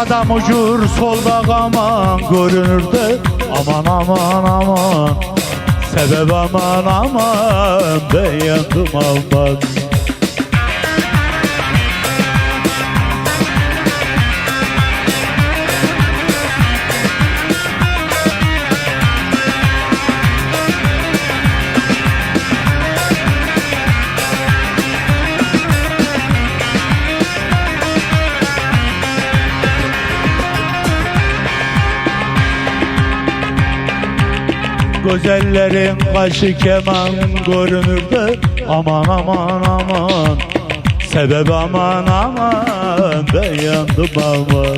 Sağda mucur solda aman görünür de aman aman aman. Sebep aman aman ben yandım aman. Güzellerin kaşı keman görünür de aman aman aman. Sebep aman aman ben yandım aman.